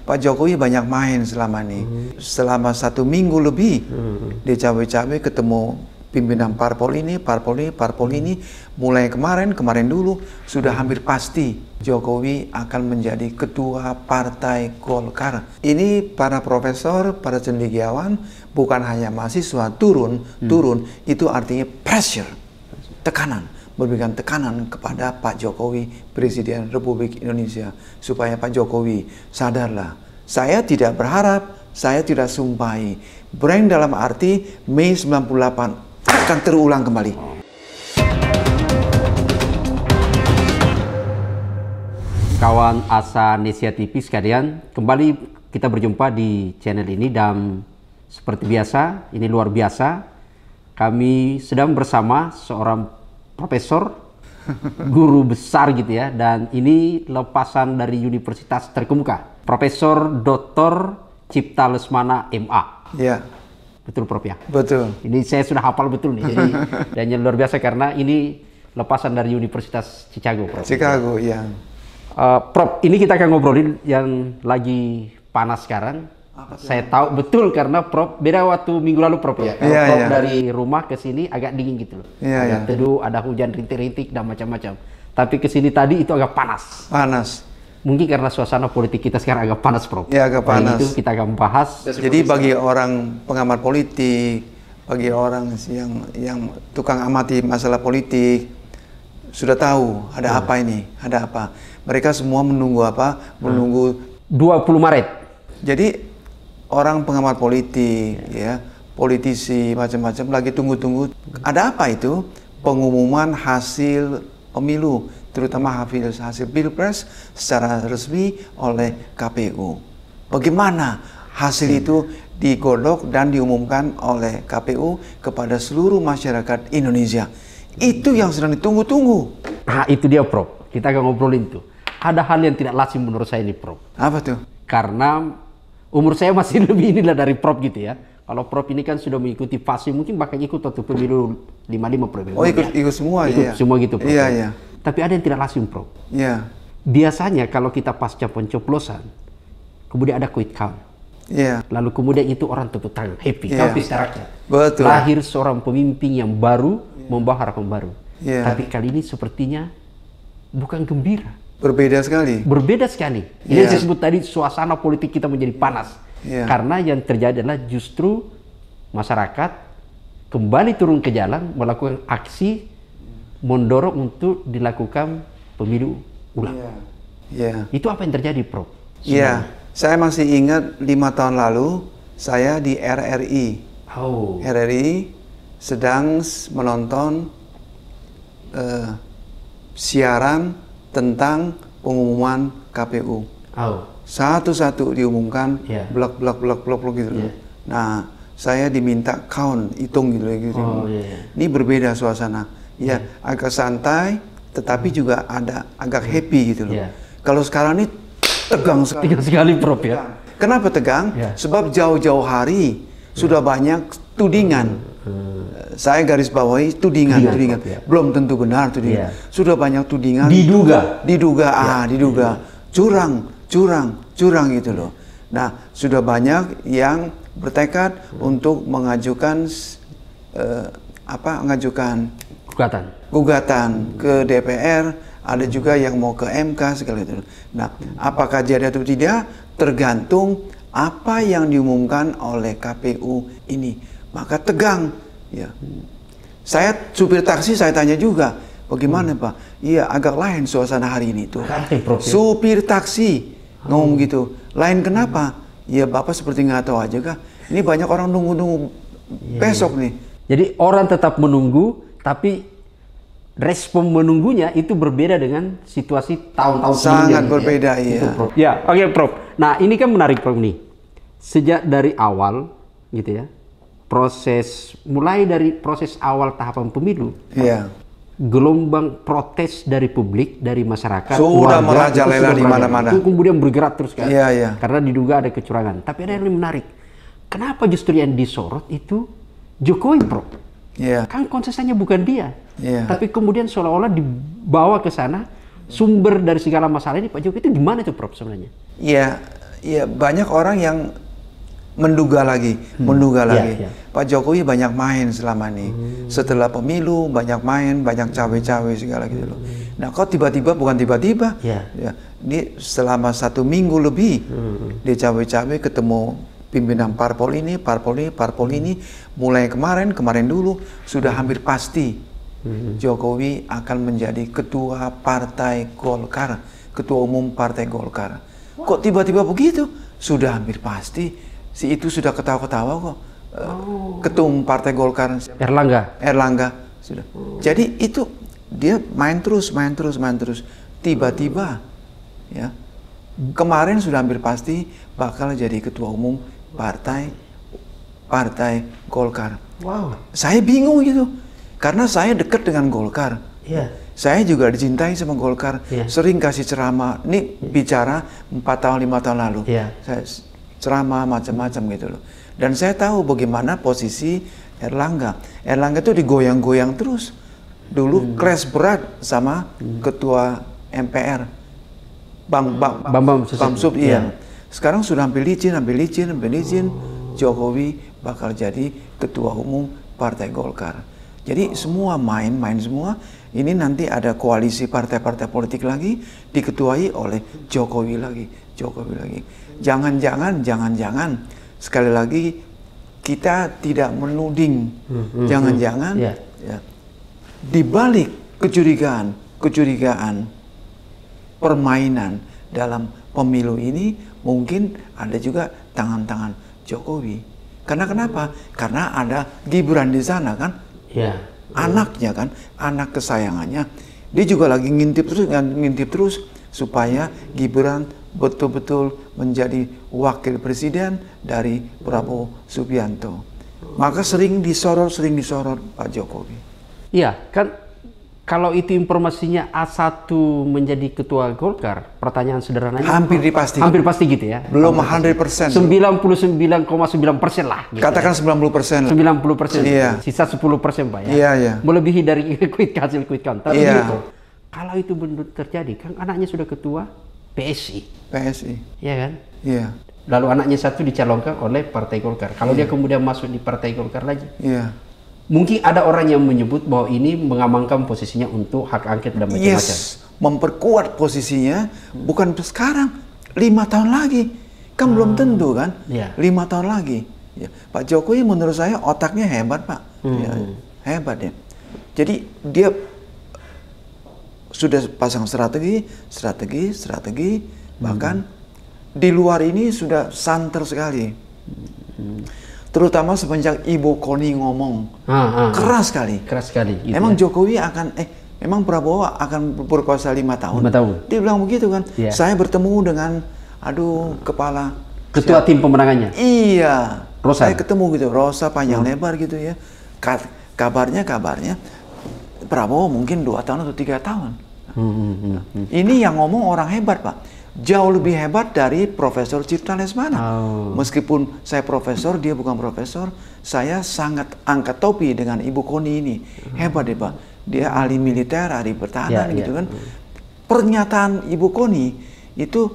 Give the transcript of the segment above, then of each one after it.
Pak Jokowi banyak main selama ini. Selama 1 minggu lebih dia cawe-cawe ketemu pimpinan parpol ini, parpol ini. Mulai kemarin dulu sudah hampir pasti Jokowi akan menjadi ketua partai Golkar. Ini para profesor, para cendekiawan, bukan hanya mahasiswa turun, itu artinya pressure, tekanan. Memberikan tekanan kepada Pak Jokowi, Presiden Republik Indonesia, supaya Pak Jokowi sadarlah. Saya tidak berharap, saya tidak sumpahi. Brand dalam arti Mei 98 akan terulang kembali. Kawan Asa Nesia TV sekalian, kembali kita berjumpa di channel ini dan seperti biasa, ini luar biasa. Kami sedang bersama seorang profesor, guru besar gitu ya, dan ini lepasan dari universitas terkemuka, Profesor Dr. Cipta Lesmana MA. Ya. Betul Prof ya? Betul. Ini saya sudah hafal betul nih, jadi dan yang luar biasa karena ini lepasan dari Universitas Chicago, Prof. Chicago, ya. Prof, ini kita akan ngobrolin yang lagi panas sekarang. Saya tahu betul karena Prof beda waktu minggu lalu Prof ya. Kalau Prof dari rumah ke sini agak dingin gitu loh. Agak teduh, ada hujan rintik-rintik dan macam-macam. Tapi ke sini tadi itu agak panas. Panas. Mungkin karena suasana politik kita sekarang agak panas Prof. Ya, agak panas. Itu kita akan bahas. Jadi bagi orang pengamat politik, bagi orang yang tukang amati masalah politik, sudah tahu ada apa ini, ada apa. Mereka semua menunggu apa? Menunggu 20 Maret. Jadi orang pengamat politik, ya, politisi macam-macam lagi tunggu-tunggu. Ada apa itu? Pengumuman hasil pemilu, terutama hasil Pilpres secara resmi oleh KPU. Bagaimana hasil itu digodok dan diumumkan oleh KPU kepada seluruh masyarakat Indonesia? Itu yang sedang ditunggu-tunggu. Nah, itu dia Prof. Kita akan ngobrolin tuh. Ada hal yang tidak lazim menurut saya ini Prof. Apa tuh? Karena umur saya masih lebih inilah dari Prof gitu ya. Kalau Prof ini kan sudah mengikuti fase, mungkin bahkan ikut waktu pemilu 55 Prof. Oh, ikut semua ikut ya. Semua gitu Prof. Iya, iya. Tapi ada yang tidak lazim Prof. Iya. Biasanya kalau kita pasca pencoblosan, kemudian ada quick count. Iya. Lalu kemudian itu orang tepuk tangan, happy, pesta rakyat. Betul. Lahir seorang pemimpin yang baru, membawa harapan baru. Iya. Tapi kali ini sepertinya bukan gembira. Berbeda sekali. Berbeda sekali. Ini yang saya sebut tadi, suasana politik kita menjadi panas. Karena yang terjadi adalah justru masyarakat kembali turun ke jalan melakukan aksi mendorong untuk dilakukan pemilu ulang. Itu apa yang terjadi, Prof? Iya, saya masih ingat 5 tahun lalu saya di RRI. RRI sedang menonton siaran tentang pengumuman KPU. Satu-satu diumumkan, blok gitu. Nah, saya diminta count, hitung gitu. Ini berbeda suasana. Ya, agak santai, tetapi juga ada agak happy gitu loh. Kalau sekarang ini tegang sekali. Tegang sekali, Prof ya. Kenapa tegang? Sebab jauh-jauh hari sudah banyak tudingan. Saya garis bawahi tudingan. Belum tentu benar tudingan. Sudah banyak tudingan. Diduga. Curang gitu loh. Nah, sudah banyak yang bertekad untuk mengajukan gugatan ke DPR. Ada juga yang mau ke MK segala itu. Nah, apakah jadi atau tidak tergantung apa yang diumumkan oleh KPU ini. Maka tegang. Ya. Saya supir taksi, saya tanya juga, bagaimana Pak? Iya, agak lain suasana hari ini tuh. Supir taksi ngomong gitu. Lain kenapa? Ya Bapak seperti nggak tahu aja kah? Ini banyak orang nunggu-nunggu besok nih. Jadi orang tetap menunggu, tapi respon menunggunya itu berbeda dengan situasi tahun-tahun sebelumnya. Sangat berbeda, iya. Prof. Ya, oke Prof. Nah ini kan menarik Prof nih. Sejak dari awal gitu ya, mulai dari proses awal tahapan pemilu, gelombang protes dari publik, dari masyarakat sudah merajalela di mana-mana. Itu kemudian bergerak terus kan, karena diduga ada kecurangan. Tapi ada yang menarik, kenapa justru yang disorot itu Jokowi, Prof? Kan kontestannya bukan dia, tapi kemudian seolah-olah dibawa ke sana. Sumber dari segala masalah ini Pak Jokowi itu di mana itu, Prof sebenarnya? Iya, ya banyak orang yang menduga lagi. Pak Jokowi banyak main selama ini. Setelah pemilu banyak main, banyak cawe-cawe segala gitu loh. Nah, kok tiba-tiba, bukan tiba-tiba, ya, ini selama 1 minggu lebih dia cawe-cawe ketemu pimpinan parpol ini, mulai kemarin dulu sudah hampir pasti Jokowi akan menjadi ketua partai Golkar, ketua umum partai Golkar. Kok tiba-tiba begitu? Sudah hampir pasti. Si itu sudah ketawa-ketawa kok. Ketua umum partai Golkar Erlangga sudah. Jadi itu dia main terus. Tiba-tiba ya. Kemarin sudah hampir pasti bakal jadi ketua umum partai Golkar. Wow. Saya bingung gitu. Karena saya dekat dengan Golkar. Saya juga dicintai sama Golkar. Sering kasih ceramah. Ini bicara 4 tahun 5 tahun lalu. Saya ceramah macam-macam gitu loh. Dan saya tahu bagaimana posisi Erlangga. Erlangga itu digoyang-goyang terus. Dulu crash berat sama ketua MPR Bambang Susatyo. Iya. Sekarang sudah hampir licin. Jokowi bakal jadi ketua umum partai Golkar. Jadi semua main semua. Ini nanti ada koalisi partai-partai politik lagi diketuai oleh Jokowi lagi. Jangan-jangan sekali lagi kita tidak menuding. Jangan-jangan ya, di balik kecurigaan permainan dalam pemilu ini mungkin ada juga tangan-tangan Jokowi. Karena kenapa? Karena ada Gibran di sana kan? Anaknya kan, anak kesayangannya. Dia juga lagi ngintip terus supaya Gibran betul-betul menjadi wakil presiden dari Prabowo Subianto. Maka sering disorot Pak Jokowi. Iya, kan kalau itu informasinya A1 menjadi ketua Golkar, pertanyaan sederhananya hampir pasti gitu ya. Belum 100%. 99,9% lah. Gitu katakan ya. 90%. 90%. Iya. Sisa 10% Pak ya. Iya. Melebihi dari hasil quick count. Tapi gitu. Kalau itu benar terjadi, kan anaknya sudah ketua PSI. Iya kan? Iya. Lalu anaknya satu dicalonkan oleh Partai Golkar. Kalau dia kemudian masuk di Partai Golkar lagi. Iya. Mungkin ada orang yang menyebut bahwa ini mengamankan posisinya untuk hak angket dan macam-macam. Memperkuat posisinya bukan sekarang, 5 tahun lagi. Kan belum tentu kan? 5 tahun lagi. Ya. Pak Jokowi menurut saya otaknya hebat, Pak. Ya, hebat ya. Jadi dia sudah pasang strategi, bahkan di luar ini sudah santer sekali. Terutama semenjak Ibu Koni ngomong, keras sekali. Gitu emang ya? Jokowi emang Prabowo akan berkuasa 5 tahun. Dia bilang begitu kan. Saya bertemu dengan, kepala ketua tim pemenangannya. Iya. Rosa. Saya ketemu gitu, Rosa panjang lebar gitu ya. Kabarnya Prabowo mungkin 2 tahun atau 3 tahun. Ini yang ngomong orang hebat, Pak. Jauh lebih hebat dari Profesor Cipta Lesmana. Meskipun saya profesor, dia bukan profesor, saya sangat angkat topi dengan Ibu Koni ini. Hebat deh, Pak. Dia ahli militer, ahli pertahanan gitu kan. Pernyataan Ibu Koni itu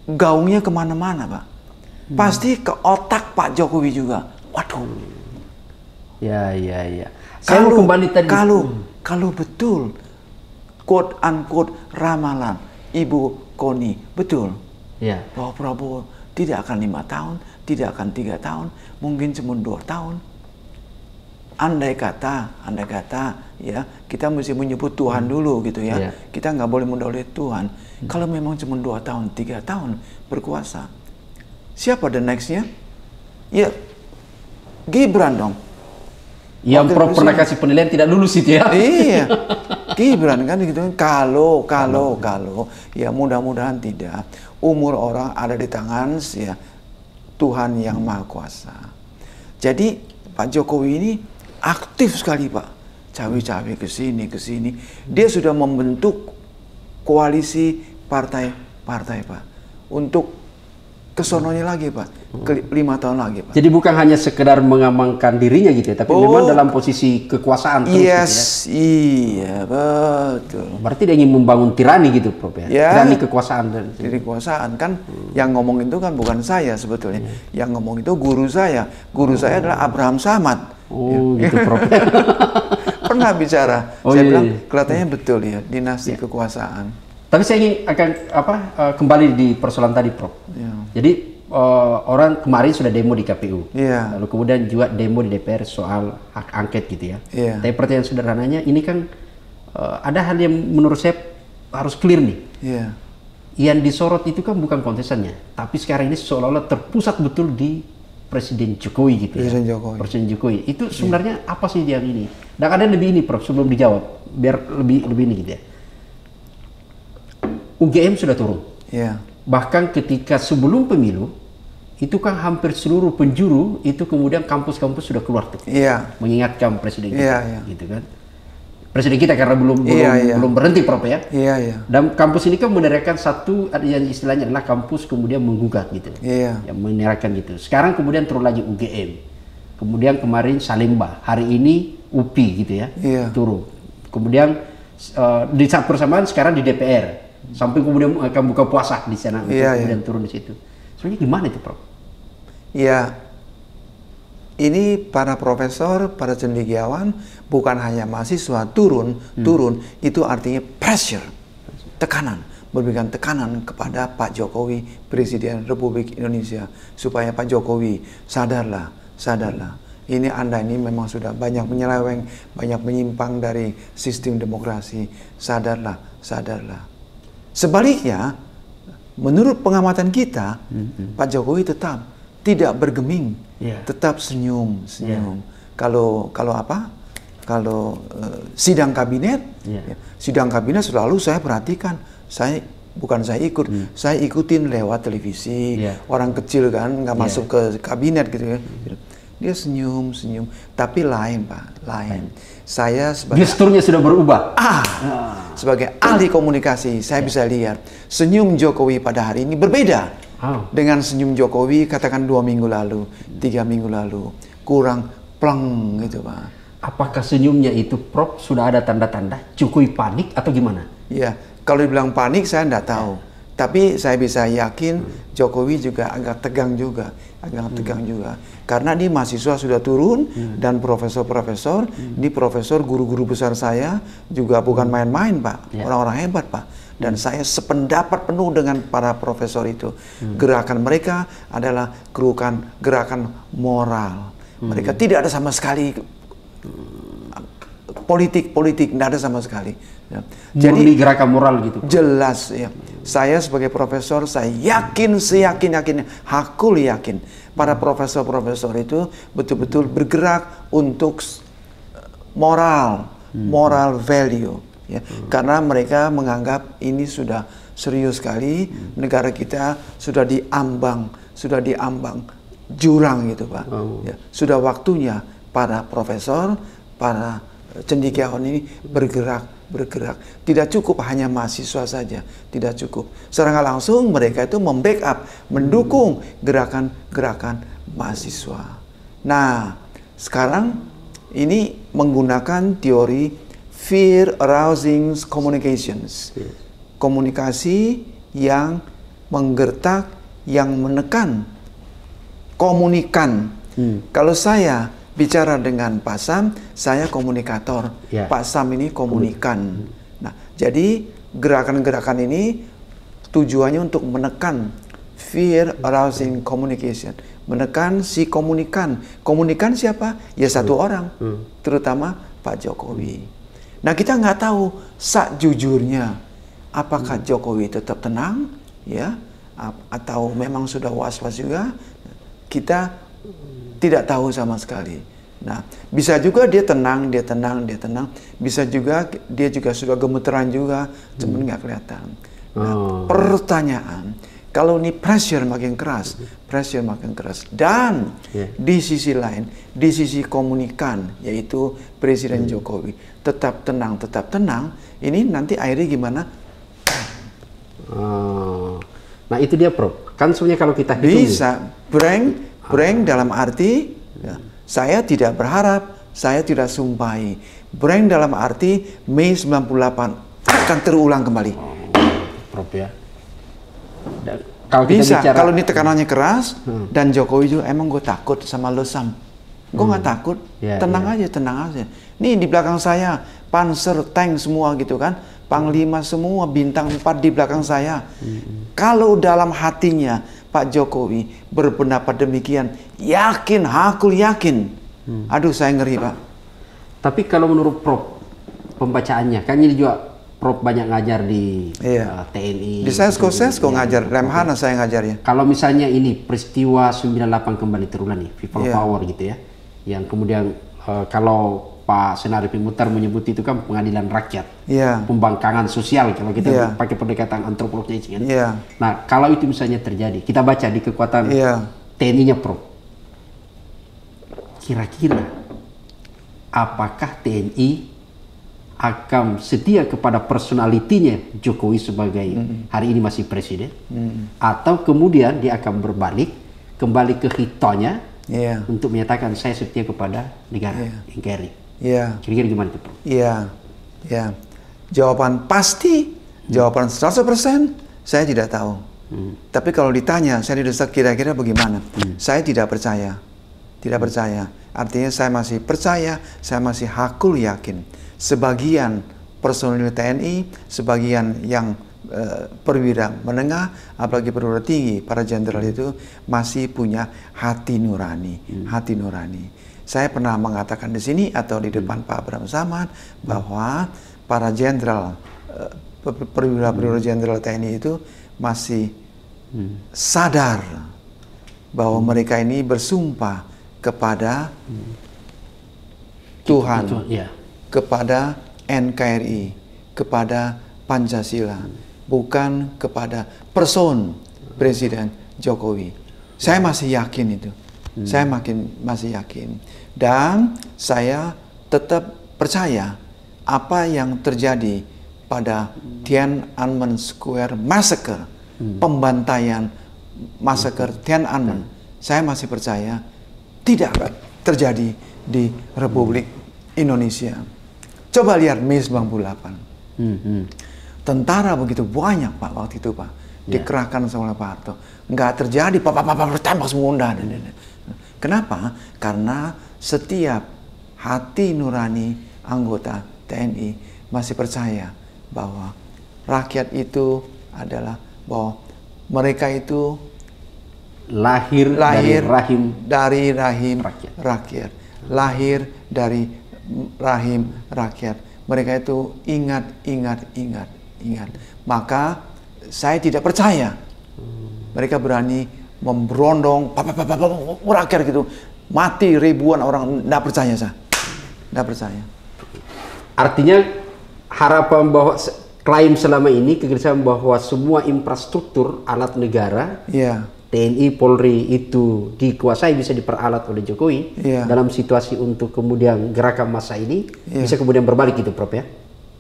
gaungnya kemana-mana, Pak. Pasti ke otak Pak Jokowi juga. Waduh. Ya. Kalau betul quote unquote ramalan Ibu Koni betul, bahwa Prabowo tidak akan 5 tahun, tidak akan 3 tahun, mungkin cuma 2 tahun. Andai kata ya, kita mesti menyebut Tuhan dulu gitu ya. Kita nggak boleh mendoleh Tuhan. Kalau memang cuma 2 tahun, 3 tahun berkuasa, siapa the next-nya? Ya Gibran dong. Yang pernah kasih penilaian tidak lulus itu ya. Iya. Gibran kan gitu. Kalau ya mudah-mudahan tidak. Umur orang ada di tangan ya Tuhan yang Maha Kuasa. Jadi Pak Jokowi ini aktif sekali, Pak. Cawe-cawe ke sini. Dia sudah membentuk koalisi partai, Pak. Untuk Kesononya lagi Pak, 5 tahun lagi Pak. Jadi bukan hanya sekedar mengamankan dirinya gitu ya, tapi memang dalam posisi kekuasaan terus yes, gitu ya. Iya betul. Berarti dia ingin membangun tirani gitu Prof ya, tirani kekuasaan. Jadi kekuasaan kan yang ngomong itu kan bukan saya sebetulnya, yang ngomong itu guru saya. Guru saya adalah Abraham Samad. Oh gitu Prof. Pernah bicara, saya bilang kelihatannya betul ya, dinasti kekuasaan. Tapi saya ingin kembali di persoalan tadi Prof. Jadi orang kemarin sudah demo di KPU, lalu kemudian juga demo di DPR soal hak angket gitu ya. Tapi pertanyaan sederhananya ini kan ada hal yang menurut saya harus clear nih. Yang disorot itu kan bukan kontestannya, tapi sekarang ini seolah-olah terpusat betul di Presiden Jokowi gitu ya. Presiden Jokowi. Itu sebenarnya apa sih yang ini? Dan ada lebih ini Prof sebelum dijawab, biar lebih ini gitu ya. UGM sudah turun. Bahkan ketika sebelum pemilu itu kan hampir seluruh penjuru itu kemudian kampus-kampus sudah keluar tuh. Mengingatkan presiden kita, gitu kan. Presiden kita karena belum berhenti Prof ya. Dan kampus ini kan meneriakan satu yang istilahnya adalah kampus kemudian menggugat gitu. Yang meneriakan gitu. Sekarang kemudian turun lagi UGM. Kemudian kemarin Salemba, hari ini UPI gitu ya. Turun. Kemudian di saat bersamaan sekarang di DPR. Sampai kemudian akan buka puasa di sana, kemudian turun di situ. Sebenarnya gimana itu, Prof? Ini para profesor, para cendekiawan, bukan hanya mahasiswa turun, itu artinya pressure, tekanan, memberikan tekanan kepada Pak Jokowi, Presiden Republik Indonesia, supaya Pak Jokowi sadarlah. Ini Anda ini memang sudah banyak menyeleweng, banyak menyimpang dari sistem demokrasi. Sadarlah. Sebaliknya, menurut pengamatan kita, Pak Jokowi tetap tidak bergeming, tetap senyum. Kalau sidang kabinet, sidang kabinet selalu saya perhatikan, saya ikutin lewat televisi, orang kecil kan nggak masuk ke kabinet gitu ya. Dia senyum, tapi lain Pak, lain. Saya sebagai gesturnya sudah berubah. Sebagai ahli komunikasi, saya bisa lihat senyum Jokowi pada hari ini berbeda dengan senyum Jokowi katakan 2 minggu lalu, 3 minggu lalu, kurang pleng gitu Pak. Apakah senyumnya itu Prof sudah ada tanda-tanda Jokowi panik atau gimana? Kalau dibilang panik saya tidak tahu. Tapi saya bisa yakin Jokowi juga agak tegang juga. Karena di mahasiswa sudah turun dan profesor-profesor, di profesor guru-guru besar saya juga bukan main-main Pak. Orang-orang hebat Pak. Dan saya sependapat penuh dengan para profesor itu. Gerakan mereka adalah gerakan moral. Mereka tidak ada sama sekali politik, tidak ada sama sekali. Jadi gerakan moral gitu. Jelas ya. Saya sebagai profesor, saya yakin, seyakin-yakinnya, hakul yakin para profesor-profesor itu betul-betul bergerak untuk moral value. Karena mereka menganggap ini sudah serius sekali, negara kita sudah diambang jurang gitu Pak. Sudah waktunya para profesor, para cendekiawan ini bergerak. Tidak cukup hanya mahasiswa saja, tidak cukup. Secara langsung mereka itu membackup, mendukung gerakan mahasiswa. Nah, sekarang ini menggunakan teori fear arousing communications. Komunikasi yang menggertak, yang menekan, komunikan. Kalau saya bicara dengan Pak Sam, saya komunikator. Pak Sam ini komunikan. Nah, jadi gerakan-gerakan ini tujuannya untuk menekan fear arousing communication, menekan si komunikan. Komunikan siapa? Ya satu orang, terutama Pak Jokowi. Nah, kita nggak tahu jujurnya apakah Jokowi tetap tenang, ya, atau memang sudah was-was juga. Kita tidak tahu sama sekali. Nah, bisa juga dia tenang. Bisa juga dia juga sudah gemeteran juga, cuman nggak kelihatan. Nah, pertanyaan, kalau ini pressure makin keras, dan di sisi lain, di sisi komunikan, yaitu Presiden Jokowi tetap tenang, ini nanti akhirnya gimana? Nah itu dia Prof. Kan sebenarnya kalau kita hitung Bisa blank dalam arti ya, saya tidak berharap, saya tidak sumpahi. Blank dalam arti Mei 98 akan terulang kembali. Prof ya. Dan kalau kita Bisa, bicara, kalau ini tekanannya keras dan Jokowi juga emang gue takut sama lesam. Gue nggak takut, tenang aja, tenang aja. Nih di belakang saya panser, tank semua gitu kan, panglima semua, bintang 4 di belakang saya. Kalau dalam hatinya Pak Jokowi berpendapat demikian, yakin, hakul yakin. Aduh saya ngeri Pak. tapi kalau menurut Prof pembacaannya, kan ini juga Prof banyak ngajar di TNI. Di Sesko ngajar, Lemhana saya ngajarnya. Kalau misalnya ini peristiwa 98 kembali terulang nih, people power gitu ya, yang kemudian kalau Pak Senar Pimutar menyebut itu kan pengadilan rakyat, pembangkangan sosial kalau kita pakai pendekatan antropologis kan. Nah kalau itu misalnya terjadi, kita baca di kekuatan TNI-nya Prof, kira-kira apakah TNI akan setia kepada personalitinya Jokowi sebagai hari ini masih presiden, atau kemudian dia akan berbalik kembali ke hitonya untuk menyatakan saya setia kepada negara NKRI. Kira-kira gimana itu Prof? Jawaban pasti, jawaban 100% saya tidak tahu. Tapi kalau ditanya saya didesak kira-kira bagaimana, saya tidak percaya. Tidak percaya. Artinya saya masih percaya, saya masih hakul yakin. Sebagian personil TNI, sebagian yang perwira menengah, apalagi perwira tinggi, para jenderal itu masih punya hati nurani, hati nurani. Saya pernah mengatakan di sini atau di depan Pak Abraham Samad bahwa para jenderal, perwira jenderal TNI itu masih sadar bahwa mereka ini bersumpah kepada Tuhan, kepada NKRI, kepada Pancasila, bukan kepada person Presiden Jokowi. Saya masih yakin itu. Saya masih yakin. Dan saya tetap percaya apa yang terjadi pada Tiananmen Square Massacre, pembantaian massacre Tiananmen. Saya masih percaya tidak akan terjadi di Republik Indonesia. Coba lihat Mei 98. Tentara begitu banyak Pak waktu itu Pak. Dikerahkan sama Pak Harto. Nggak terjadi, Pak tembak semua undang. Kenapa? Karena setiap hati nurani anggota TNI masih percaya bahwa rakyat itu adalah, bahwa mereka itu lahir dari rahim rakyat. Lahir dari rahim rakyat. Mereka itu ingat. Maka saya tidak percaya mereka berani memberondong rakyat gitu, mati ribuan orang. Tidak percaya saya. Tidak percaya. Artinya harapan bahwa klaim selama ini kegelisahan bahwa semua infrastruktur alat negara TNI, Polri itu dikuasai, bisa diperalat oleh Jokowi dalam situasi untuk kemudian gerakan massa ini bisa kemudian berbalik gitu Prof ya?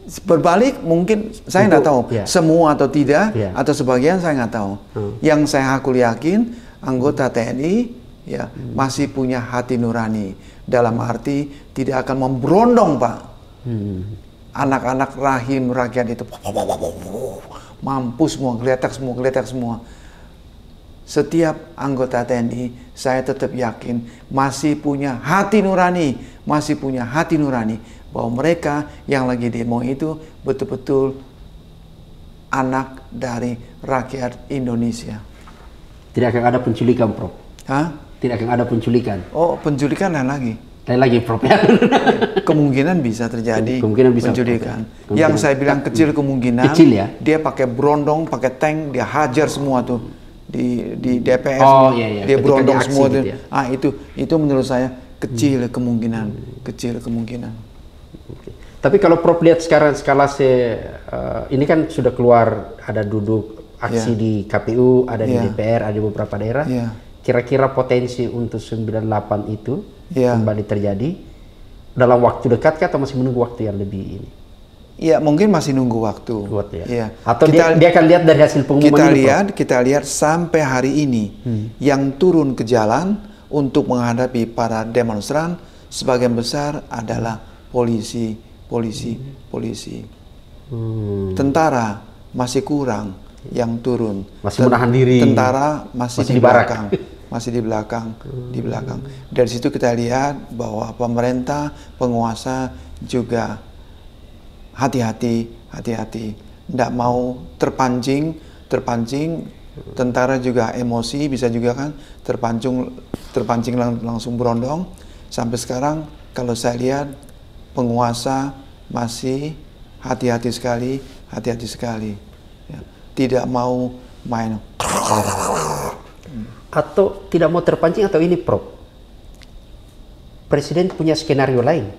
Berbalik mungkin saya nggak tahu semua atau tidak atau sebagian saya nggak tahu. Yang saya hakul yakin anggota TNI masih punya hati nurani, dalam arti tidak akan memberondong Pak. Anak-anak rahim rakyat itu mampus semua, geletak semua. Setiap anggota TNI, saya tetap yakin masih punya hati nurani, bahwa mereka yang lagi demo itu betul-betul anak dari rakyat Indonesia. Tidak akan ada penculikan, Prof. Tidak akan ada penculikan. Oh, penculikan lain lagi. Lain lagi, Prof ya. Kemungkinan bisa terjadi penculikan. Yang saya bilang kecil kemungkinan. Kecil ya. Dia pakai berondong, pakai tank, dia hajar semua tuh di DPS. Dia berondong semua tuh. Gitu ya. Itu menurut saya kecil kemungkinan. Tapi kalau Prof lihat sekarang skala ini kan sudah keluar, ada duduk aksi di KPU, ada di DPR, ada di beberapa daerah. Kira-kira potensi untuk 98 itu kembali terjadi dalam waktu dekat atau masih menunggu waktu yang lebih ini? Ya mungkin masih nunggu waktu. Ya. Atau dia akan lihat dari hasil pengumuman kita lihat sampai hari ini yang turun ke jalan untuk menghadapi para demonstran sebagian besar adalah polisi. Tentara masih kurang yang turun. Masih menahan diri. Tentara masih di belakang. Masih di belakang. Dari situ kita lihat bahwa pemerintah, penguasa juga hati-hati, tidak mau terpancing, tentara juga emosi, bisa juga kan terpancing langsung berondong. Sampai sekarang kalau saya lihat penguasa masih hati-hati sekali, ya. Tidak mau main. Atau tidak mau terpancing, atau ini Prof, Presiden punya skenario lain.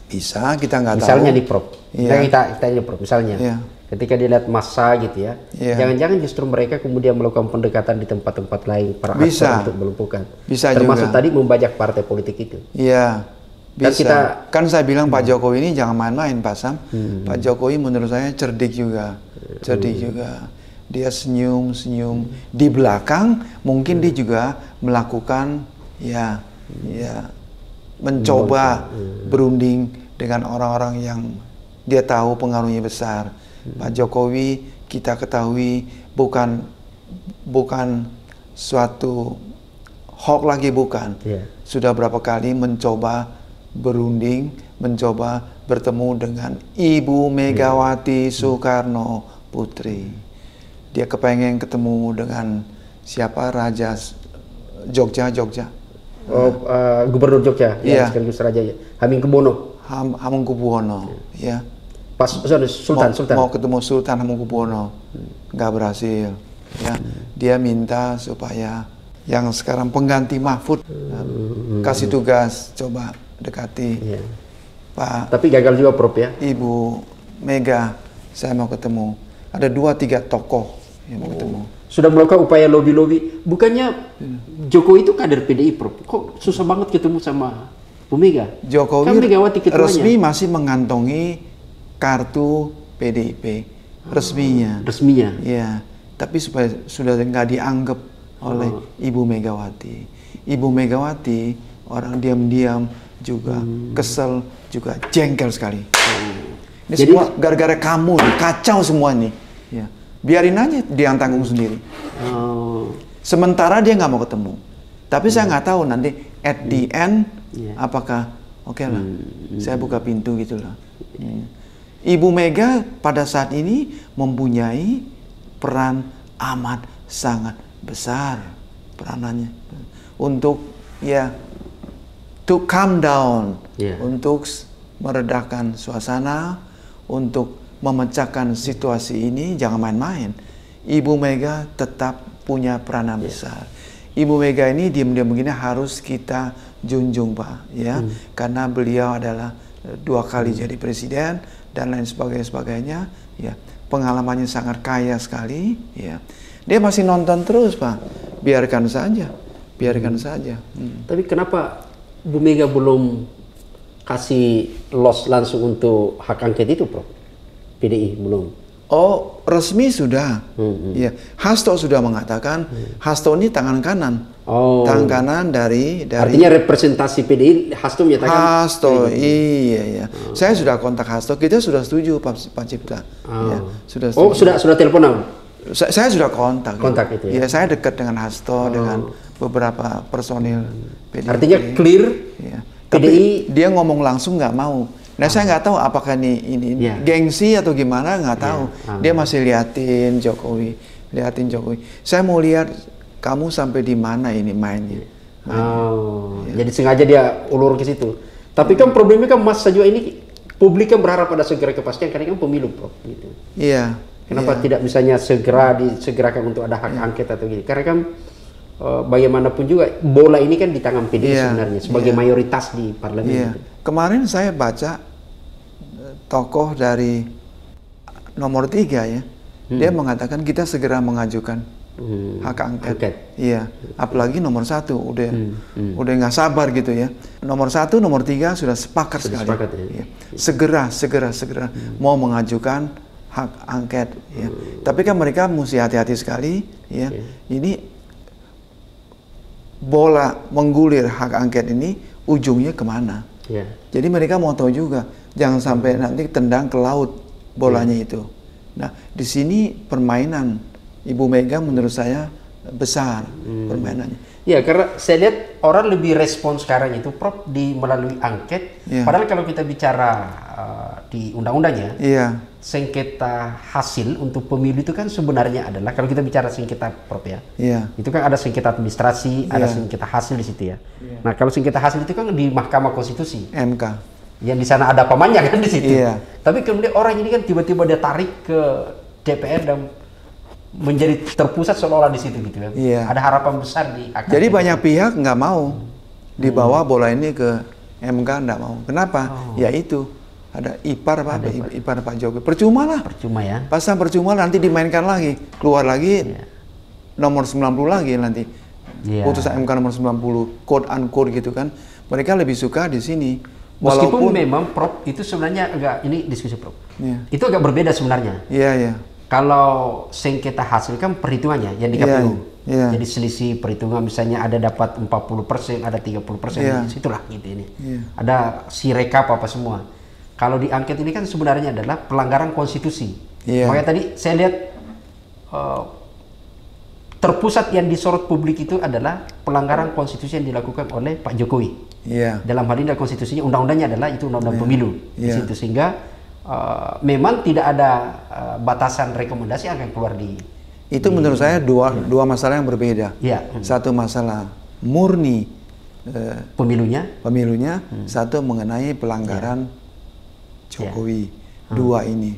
Bisa, kita nggak tahu. Misalnya nih Prof, kita ini Prof, misalnya ketika dilihat massa gitu ya, jangan-jangan justru mereka kemudian melakukan pendekatan di tempat-tempat lain para aktor untuk melumpuhkan. Bisa termasuk juga. Tadi membajak partai politik itu. Iya, bisa. Kan saya bilang Pak Jokowi ini jangan main-main, Pak Sam. Pak Jokowi menurut saya cerdik juga. Dia senyum. Di belakang mungkin dia juga melakukan mencoba berunding dengan orang-orang yang dia tahu pengaruhnya besar. Pak Jokowi kita ketahui bukan suatu hoax lagi, bukan. Sudah berapa kali mencoba berunding, mencoba bertemu dengan Ibu Megawati Soekarno Putri. Dia kepengen ketemu dengan siapa, Raja Jogja. Gubernur Jogja, sekaligus Raja Hamengkubuwono. Hamengkubuwono, ya. Pas Sultan. Mau ketemu Sultan Hamengkubuwono, nggak berhasil. Ya, dia minta supaya yang sekarang pengganti Mahfud kasih tugas, coba dekati. Pak. Tapi gagal juga Prof ya. Ibu Mega, saya mau ketemu. Ada 2-3 tokoh yang mau ketemu. Sudah melakukan upaya lobby. Bukannya Jokowi itu kader PDI Prof? Kok susah banget ketemu sama Bu Mega? Jokowi kan Megawati ketuanya. Resmi masih mengantongi kartu PDIP resminya. Ya, tapi sudah nggak dianggap oleh Ibu Megawati. Ibu Megawati orang diam-diam juga kesel, juga jengkel sekali. Ini jadi, semua gara-gara kamu, kacau semua nih. Ya. Biarin aja dia yang tanggung sendiri. Sementara dia nggak mau ketemu. Tapi saya nggak tahu nanti at the end apakah oke lah, saya buka pintu gitulah. Ibu Mega pada saat ini mempunyai peran amat sangat besar peranannya untuk to calm down, untuk meredakan suasana, untuk memecahkan situasi ini. Jangan main-main. Ibu Mega tetap punya peranan besar. Ibu Mega ini diam-diam begini harus kita junjung, Pak, ya, karena beliau adalah 2 kali jadi presiden dan lain sebagainya, ya, pengalamannya sangat kaya sekali, ya. Dia masih nonton terus, Pak. Biarkan saja. Tapi kenapa Bu Mega belum kasih los langsung untuk hak angket itu, Prof? PDI belum. Oh, resmi sudah. Ya, Hasto sudah mengatakan. Hasto ini tangan kanan. Tangan kanan dari. Artinya representasi PDI, Hasto menyatakan. Hasto, iya. Saya sudah kontak Hasto. Kita sudah setuju, Pak Cipta. Ya, sudah setuju. Sudah teleponan. Saya sudah kontak. Itu ya. Ya, saya dekat dengan Hasto, dengan beberapa personil PDI. Artinya clear. Ya. Tapi dia ngomong langsung nggak mau. Nah, saya nggak tahu apakah ini gengsi atau gimana, nggak tahu. Dia masih liatin Jokowi. Saya mau lihat kamu sampai di mana ini mainnya. Jadi sengaja dia ulur ke situ. Tapi kan problemnya kan masa juga ini, publik kan berharap pada segera kepastian karena kan pemilu, Prof. Gitu. Iya. Kenapa tidak misalnya segera disegerakan untuk ada hak angket atau gitu? Karena kan bagaimanapun juga bola ini kan di tangan PDI sebenarnya sebagai mayoritas di parlemen. Gitu. Kemarin saya baca tokoh dari nomor 3 ya, dia mengatakan kita segera mengajukan hak angket. Angket. Iya, apalagi nomor 1 udah nggak sabar gitu ya. Nomor 1, nomor 3 sudah sepakat sekali. Sepakat, ya. Iya. Segera mau mengajukan hak angket. Ya. Tapi kan mereka mesti hati-hati sekali. Ya, ini bola menggulir hak angket ini ujungnya kemana? Ya. Jadi mereka mau tahu juga, jangan sampai nanti tendang ke laut bolanya itu. Nah, di sini permainan Ibu Mega menurut saya besar permainannya. Ya, karena saya lihat orang lebih respon sekarang itu, Prof, melalui angket. Padahal kalau kita bicara di undang-undangnya, sengketa hasil untuk pemilu itu kan sebenarnya adalah, kalau kita bicara sengketa, Prof ya, itu kan ada sengketa administrasi, ada sengketa hasil di situ ya. Nah, kalau sengketa hasil itu kan di Mahkamah Konstitusi, MK, yang di sana ada pamannya kan di situ. Tapi kemudian orang ini kan tiba-tiba dia tarik ke DPR dan menjadi terpusat seolah-olah di situ gitu kan. Ada harapan besar di AKP. Jadi banyak pihak nggak mau dibawa bola ini ke MK, nggak mau. Kenapa? Ya itu. Ada ipar Pak Jokowi. Percuma lah. Percuma ya. Pasang percuma, nanti dimainkan lagi. Keluar lagi nomor 90 lagi nanti. Putusan MK nomor 90, quote unquote gitu kan. Mereka lebih suka di sini. Meskipun memang, Prof, itu sebenarnya agak, ini diskusi, Prof. Itu agak berbeda sebenarnya. Kalau sengketa hasil kan perhitungannya yang di KPU. Jadi selisih perhitungan misalnya ada dapat 40%, ada 30%, situlah gitu ini. Ada si rekap apa semua. Kalau di angket ini kan sebenarnya adalah pelanggaran konstitusi. Makanya tadi saya lihat terpusat yang disorot publik itu adalah pelanggaran konstitusi yang dilakukan oleh Pak Jokowi. Dalam hal ini konstitusinya, undang-undangnya adalah itu undang-undang pemilu di situ, sehingga memang tidak ada batasan rekomendasi akan keluar di. Itu menurut saya dua masalah yang berbeda. Satu masalah murni pemilunya, satu mengenai pelanggaran Jokowi. Dua ini.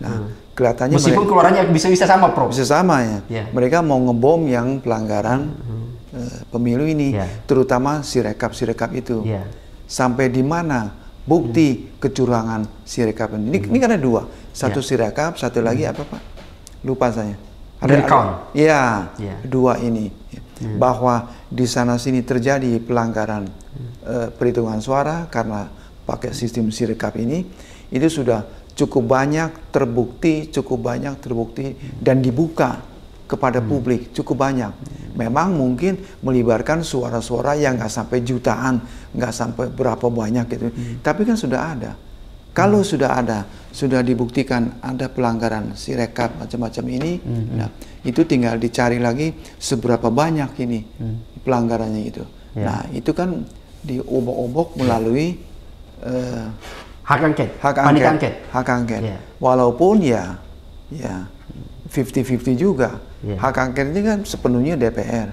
Nah, kelihatannya meskipun keluarannya bisa sama, Prof. Bisa sama ya. Mereka mau ngebom yang pelanggaran pemilu ini, terutama sirekap itu. Sampai di mana bukti kecurangan sirekap ini? Ini kan ada dua. Satu sirekap, satu lagi apa, Pak? Lupa saya. Ada dua ini. Bahwa di sana sini terjadi pelanggaran perhitungan suara karena pakai sistem sirekap ini, itu sudah cukup banyak terbukti dan dibuka kepada publik, cukup banyak. Memang mungkin melibatkan suara-suara yang nggak sampai jutaan, nggak sampai berapa banyak gitu, tapi kan sudah ada. Kalau sudah dibuktikan ada pelanggaran sirekap macam-macam ini, nah, itu tinggal dicari lagi seberapa banyak ini pelanggarannya itu. Nah, itu kan diobok-obok melalui hak angket. Walaupun ya 50-50 juga. Hak angket ini kan sepenuhnya DPR.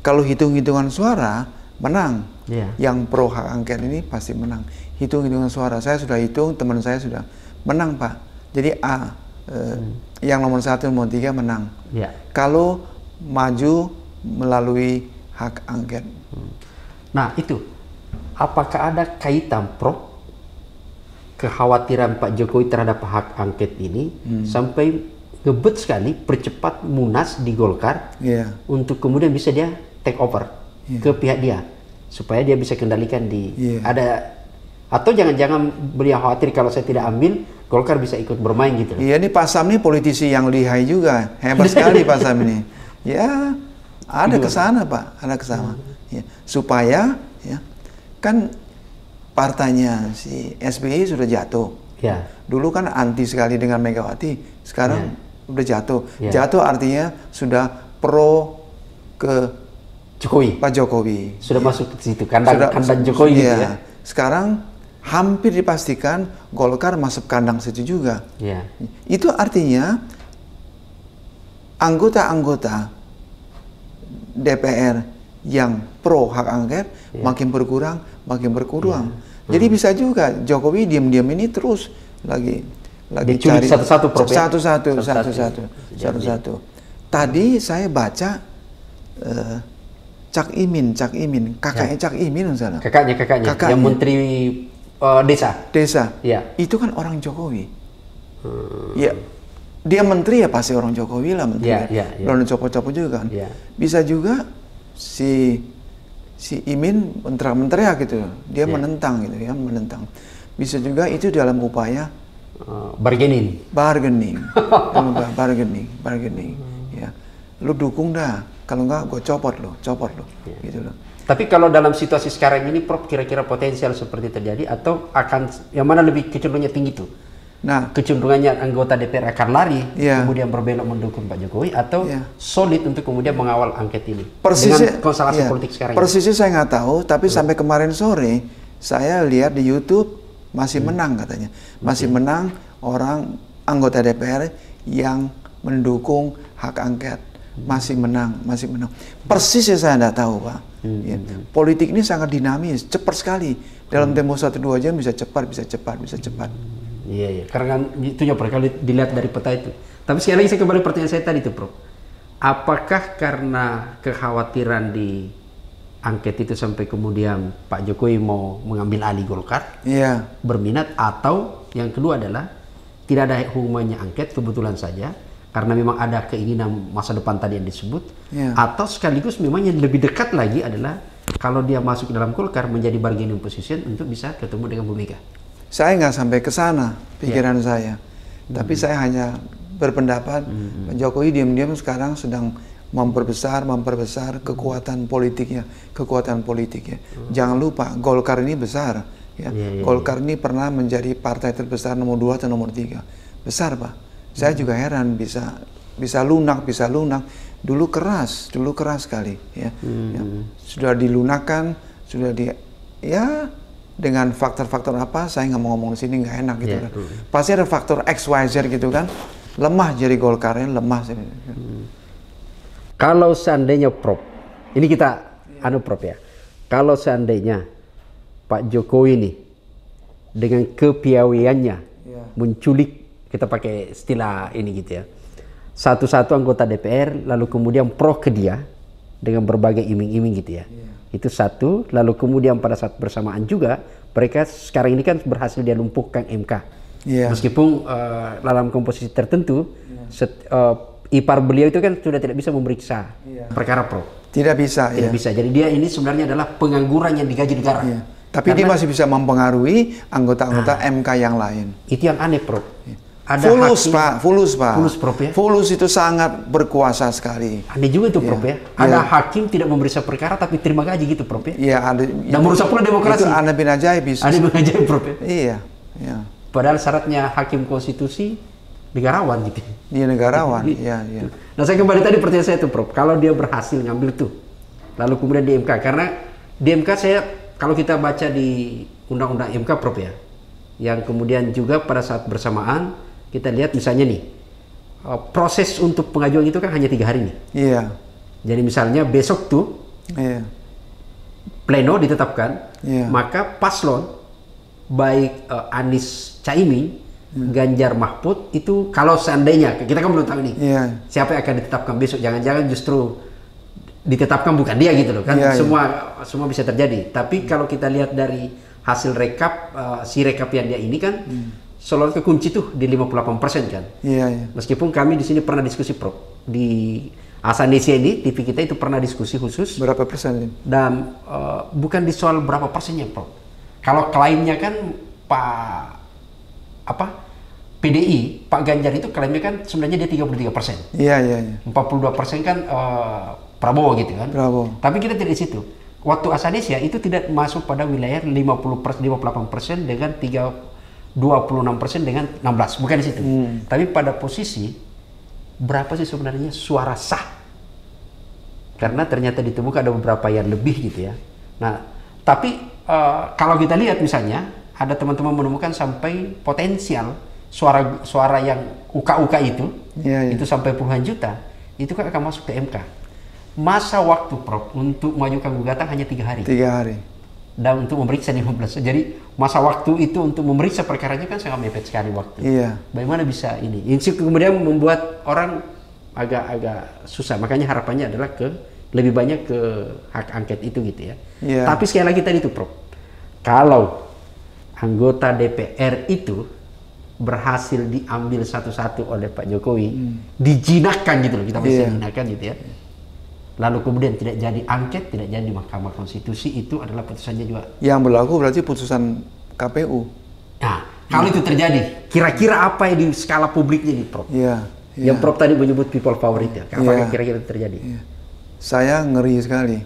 Kalau hitung-hitungan suara menang. Yang pro hak angket ini pasti menang. Hitung-hitungan suara, saya sudah hitung, teman saya sudah menang, Pak. Jadi yang nomor 1, nomor 3 menang. Kalau maju melalui hak angket. Nah, itu apakah ada kaitan, Prof, kekhawatiran Pak Jokowi terhadap hak angket ini sampai ngebet sekali percepat Munas di Golkar untuk kemudian bisa dia take over ke pihak dia supaya dia bisa kendalikan di ada, atau jangan-jangan beliau khawatir kalau saya tidak ambil Golkar bisa ikut bermain gitu. Ini Pak Sam ini politisi yang lihai juga, hebat sekali Pak Sam ini. Ada kesana, Pak, ada kesana. Supaya kan partainya si SBY sudah jatuh. Dulu kan anti sekali dengan Megawati, sekarang udah jatuh. Jatuh artinya sudah pro ke Jokowi. Pak Jokowi. Sudah masuk ke situ, kandang Jokowi gitu ya. Sekarang hampir dipastikan Golkar masuk kandang situ juga. Itu artinya anggota-anggota DPR yang pro hak angket makin berkurang. Jadi bisa juga Jokowi diam-diam ini terus lagi cari satu-satu. Tadi saya baca Cak Imin, kakaknya Cak Imin misalnya. Kakaknya, yang menteri desa. Itu kan orang Jokowi. dia menteri ya pasti orang Jokowi lah menteri. Belum copot-copot juga kan. Bisa juga si Imin menteri gitu, dia menentang gitu ya, menentang. Bisa juga itu dalam upaya bargaining. Ya. Lu dukung dah, kalau enggak gue copot lo, gitu loh. Tapi kalau dalam situasi sekarang ini, Prof, kira-kira potensial seperti terjadi atau akan yang mana lebih kecenderungannya tinggi tuh? Nah, kecenderungannya anggota DPR akan lari, kemudian berbelok mendukung Pak Jokowi, atau solid untuk kemudian mengawal angket ini dengan konstelasi politik sekarang. Persisnya saya nggak tahu, tapi sampai kemarin sore saya lihat di YouTube masih menang katanya, masih menang orang anggota DPR yang mendukung hak angket, masih menang. Persisnya saya nggak tahu, Pak. Politik ini sangat dinamis, cepat sekali. Dalam tempo 1-2 jam bisa cepat. Iya, karena itu ya kalau dilihat dari peta itu. Tapi sekali lagi saya kembali pertanyaan saya tadi itu, Prof. Apakah karena kekhawatiran di angket itu sampai kemudian Pak Jokowi mau mengambil alih Golkar, berminat, atau yang kedua adalah tidak ada hubungannya angket, kebetulan saja karena memang ada keinginan masa depan tadi yang disebut, atau sekaligus memang yang lebih dekat lagi adalah kalau dia masuk dalam Golkar menjadi bargaining position untuk bisa ketemu dengan Bu Mega. Saya nggak sampai ke sana pikiran saya, tapi saya hanya berpendapat Pak Jokowi diam-diam sekarang sedang memperbesar kekuatan politiknya. Jangan lupa Golkar ini besar, Golkar ini pernah menjadi partai terbesar nomor 2 atau nomor 3, besar, Pak. Saya juga heran bisa lunak. Dulu keras sekali, sudah dilunakkan, dengan faktor-faktor apa, saya nggak mau ngomong di sini, nggak enak gitu kan. Pasti ada faktor X, Y, Z gitu kan. Lemah jadi Golkarnya, lemah. Kalau seandainya, Prof, ini kita Prof ya. Kalau seandainya Pak Jokowi ini dengan kepiawaiannya menculik, kita pakai istilah ini gitu ya, satu-satu anggota DPR, lalu kemudian pro ke dia dengan berbagai iming-iming gitu ya. Itu satu, lalu kemudian pada saat bersamaan juga mereka sekarang ini kan berhasil dia lumpuhkan MK. Meskipun dalam komposisi tertentu ipar beliau itu kan sudah tidak bisa memeriksa perkara, Prof. Tidak bisa. Jadi dia ini sebenarnya adalah pengangguran yang digaji negara. Tapi dia masih bisa mempengaruhi anggota-anggota MK yang lain. Itu yang aneh, Prof. Ada Fulus, Pak. Prof ya. Fulus itu sangat berkuasa sekali. Aneh juga itu, Prof ya. Ada hakim tidak memeriksa perkara tapi terima gaji gitu, Prof ya. Iya, ada. Dan merusak pula demokrasi. Itu aneh bin ajaib. Aneh bin ajaib, Prof ya. Iya. Padahal syaratnya hakim konstitusi negarawan gitu. Dia negarawan. Iya. Nah, saya kembali tadi pertanyaan saya itu, Prof. Kalau dia berhasil ngambil tuh, lalu kemudian di MK, karena di MK kalau kita baca di undang-undang MK, Prof ya, yang kemudian juga pada saat bersamaan kita lihat misalnya nih, proses untuk pengajuan itu kan hanya 3 hari nih. Iya. Jadi misalnya besok tuh pleno ditetapkan, maka paslon baik Anies Caimin, Ganjar Mahfud itu kalau seandainya kita kan belum tahu nih siapa yang akan ditetapkan besok, jangan-jangan justru ditetapkan bukan dia gitu loh kan. Semua bisa terjadi. Tapi kalau kita lihat dari hasil rekap, si rekap yang dia ini kan selalu kekunci tuh di 58% kan. Meskipun kami di sini pernah diskusi, Prof, di Asanesia ini TV kita itu pernah diskusi khusus berapa persen, dan bukan di soal berapa persennya, Prof. Kalau klaimnya kan PDI Pak Ganjar itu klaimnya kan sebenarnya dia 33%. 42% kan Prabowo gitu kan. Tapi kita tidak di situ. Waktu Asanesia itu tidak masuk pada wilayah 58% dengan 26% dengan 16, bukan di situ. Tapi pada posisi berapa sih sebenarnya suara sah? Karena ternyata ditemukan ada beberapa yang lebih gitu ya. Nah, tapi kalau kita lihat misalnya ada teman-teman menemukan sampai potensial suara yang UKUK itu sampai puluhan juta, itu kan akan masuk ke MK. Masa waktu, Prof, untuk mengajukan gugatan hanya 3 hari. 3 hari. Dan untuk memeriksa 15. Jadi masa waktu itu untuk memeriksa perkaranya kan sangat mepet sekali waktu. Bagaimana bisa ini? Ini kemudian membuat orang agak susah. Makanya harapannya adalah lebih banyak ke hak angket itu gitu ya. Tapi sekali lagi tadi itu, Prof, kalau anggota DPR itu berhasil diambil satu-satu oleh Pak Jokowi, dijinakkan gitu loh, kita masih jinakkan gitu ya. Lalu kemudian tidak jadi angket, tidak jadi Mahkamah Konstitusi, itu adalah putusannya juga. Yang berlaku berarti putusan KPU. Nah, kalau itu terjadi, kira-kira apa yang di skala publiknya nih, Prof? Iya. Yang Prof tadi menyebut people power itu, apa kira-kira terjadi? Saya ngeri sekali.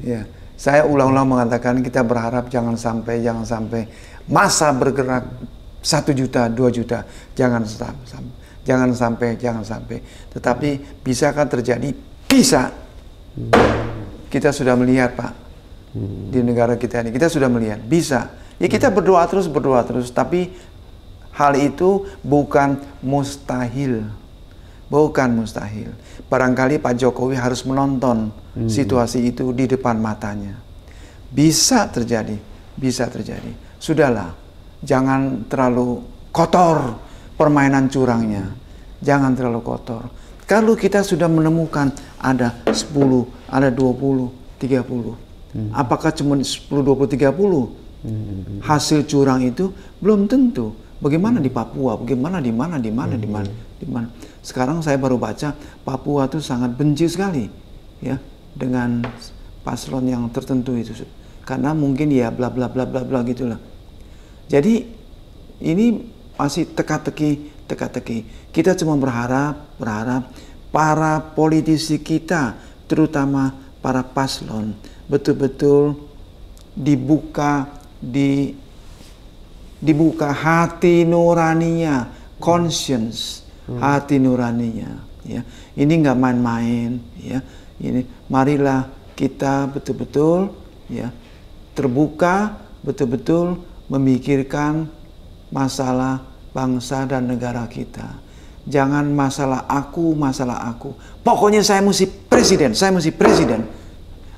Ya, saya ulang-ulang mengatakan kita berharap jangan sampai massa bergerak 1 juta, 2 juta, jangan sampai. Tetapi bisakah terjadi? Bisa. Kita sudah melihat, Pak, di negara kita ini, kita sudah melihat bisa. Ya kita berdoa terus, tapi hal itu bukan mustahil. Barangkali Pak Jokowi harus menonton situasi itu di depan matanya. Bisa terjadi. Sudahlah, jangan terlalu kotor permainan curangnya. Jangan terlalu kotor. Kalau kita sudah menemukan ada 10, ada 20, 30. Apakah cuma 10, 20, 30? Hasil curang itu belum tentu. Bagaimana di Papua? Bagaimana di mana? Sekarang saya baru baca Papua itu sangat benci sekali ya dengan paslon yang tertentu itu. Karena mungkin ya bla bla bla bla bla gitulah. Jadi ini masih teka-teki. Kita cuma berharap para politisi kita, terutama para paslon, betul-betul dibuka hati nuraninya, conscience, hati nuraninya. Ya, ini nggak main-main. Ya, ini marilah kita betul-betul ya terbuka, betul-betul memikirkan masalah bangsa dan negara kita. Jangan masalah aku. Pokoknya saya mesti presiden.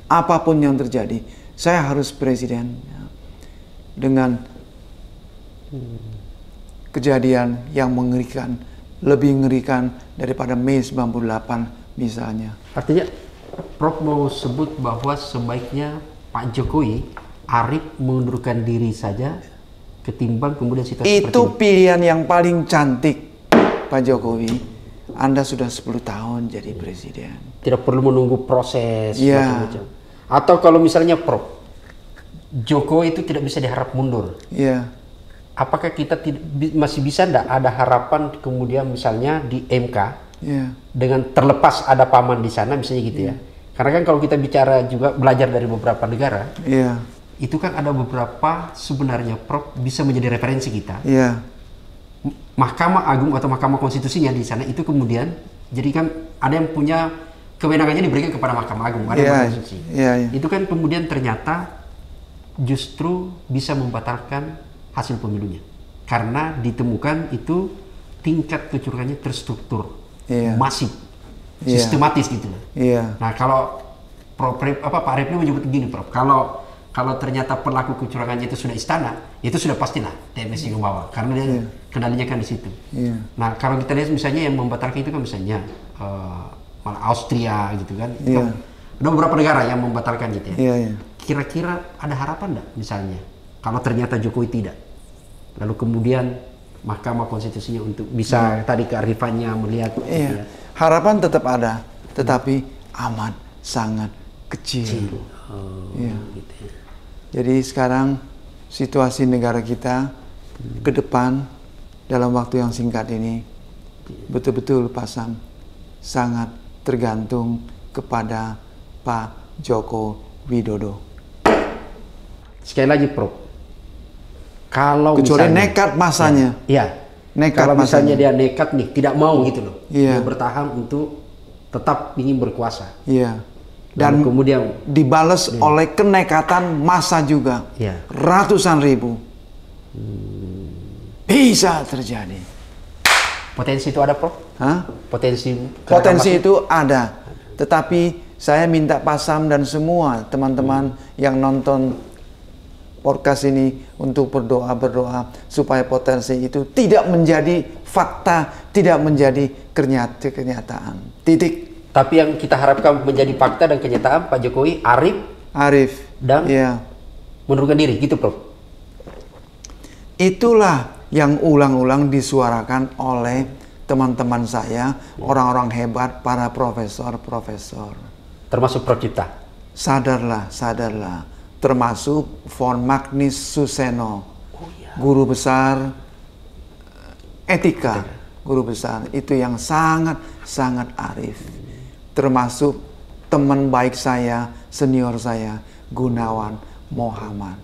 Apapun yang terjadi, saya harus presiden. Ya. Dengan kejadian yang mengerikan, lebih mengerikan daripada Mei 98 misalnya. Artinya, Prof mau sebut bahwa sebaiknya Pak Jokowi, Arif mengundurkan diri saja ketimbang kemudian situasi itu pilihan yang paling cantik, Pak Jokowi. Anda sudah 10 tahun jadi presiden. Tidak perlu menunggu proses macam-macam. Atau kalau misalnya Prof, Jokowi itu tidak bisa diharap mundur. Iya. Apakah kita masih bisa enggak ada harapan kemudian misalnya di MK dengan terlepas ada paman di sana misalnya gitu ya. Karena kan kalau kita bicara juga belajar dari beberapa negara. Itu kan ada beberapa sebenarnya Prof bisa menjadi referensi kita. Mahkamah Agung atau Mahkamah Konstitusinya di sana itu kemudian jadi kan ada yang punya kewenangannya diberikan kepada Mahkamah Agung, ada konstitusi. Itu kan kemudian ternyata justru bisa membatalkan hasil pemilunya karena ditemukan itu tingkat kecurangannya terstruktur, masif, sistematis gitu loh. Nah kalau Pak Arif menyebut begini, Prof, kalau ternyata pelaku kecurangannya itu sudah istana, itu sudah pastilah TNS yang membawa karena dia kendalinya kan di situ. Nah kalau kita lihat misalnya yang membatalkan itu kan misalnya malah Austria gitu kan. Ada beberapa negara yang membatalkan gitu ya. Kira-kira ada harapan enggak misalnya kalau ternyata Jokowi tidak, lalu kemudian Mahkamah Konstitusinya untuk bisa tadi kearifannya melihat. Harapan tetap ada, tetapi amat sangat kecil. Gitu ya. Jadi sekarang situasi negara kita ke depan dalam waktu yang singkat ini betul-betul pasang sangat tergantung kepada Pak Joko Widodo. Sekali lagi, Prof, kalau kecuali misalnya, nekat masanya. Nekat kalau misalnya masanya. dia nekat nih, tidak mau gitu loh. Dia bertahan untuk tetap ingin berkuasa. Dan kemudian dibalas oleh kenekatan massa juga. Ratusan ribu. Bisa terjadi. Potensi itu ada, Prof? Potensi itu ada. Tetapi saya minta Pasam dan semua teman-teman yang nonton podcast ini untuk berdoa supaya potensi itu tidak menjadi fakta, tidak menjadi kenyataan. Titik. Tapi yang kita harapkan menjadi fakta dan kenyataan, Pak Jokowi Arif dan mengundurkan diri, gitu, Prof. Itulah yang ulang-ulang disuarakan oleh teman-teman saya, orang-orang hebat, para profesor-profesor. Termasuk Prof. Cipta? Sadarlah, sadarlah. Termasuk Von Magnus Suseno, guru besar etika, guru besar itu yang sangat-sangat arif. Termasuk teman baik saya, senior saya, Gunawan Muhammad.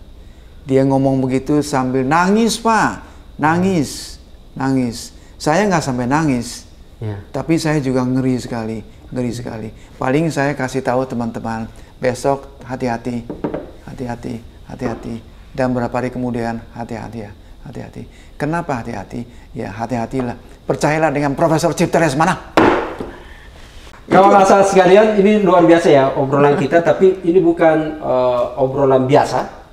Dia ngomong begitu sambil nangis, Pak, nangis. Saya nggak sampai nangis, tapi saya juga ngeri sekali. Paling saya kasih tahu teman-teman, besok hati-hati. Dan beberapa hari kemudian hati-hati. Kenapa hati-hati? Ya hati-hatilah. Percayalah dengan Profesor Cipta Lesmana. Kawan asa sekalian, ini luar biasa ya obrolan kita, tapi ini bukan obrolan biasa.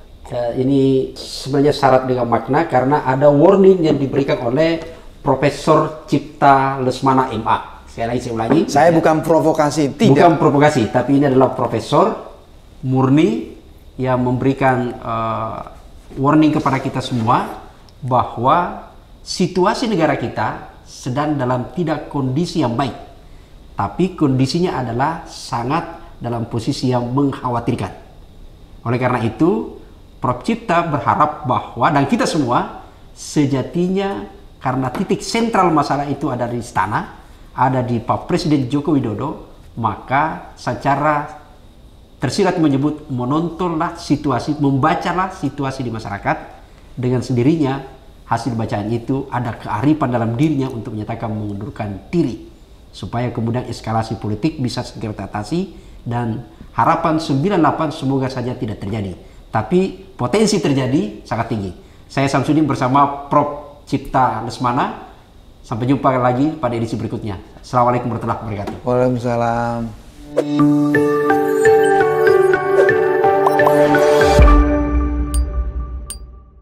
Ini sebenarnya syarat dengan makna karena ada warning yang diberikan oleh Profesor Cipta Lesmana MA. Saya ulangi. Saya bukan provokasi, tidak. Bukan provokasi, tapi ini adalah profesor murni yang memberikan warning kepada kita semua bahwa situasi negara kita sedang dalam tidak kondisi yang baik, tapi kondisinya adalah sangat dalam posisi yang mengkhawatirkan. Oleh karena itu, Prof. Cipta berharap bahwa, dan kita semua, sejatinya karena titik sentral masalah itu ada di istana, ada di Pak Presiden Joko Widodo, maka secara tersirat menyebut menontonlah situasi, membacalah situasi di masyarakat, dengan sendirinya hasil bacaan itu ada kearifan dalam dirinya untuk menyatakan mengundurkan diri supaya kemudian eskalasi politik bisa segera teratasi, dan harapan 98 semoga saja tidak terjadi, tapi potensi terjadi sangat tinggi. Saya Samsudin bersama Prof. Cipta Lesmana, sampai jumpa lagi pada edisi berikutnya. Assalamualaikum warahmatullahi wabarakatuh. Waalaikumsalam.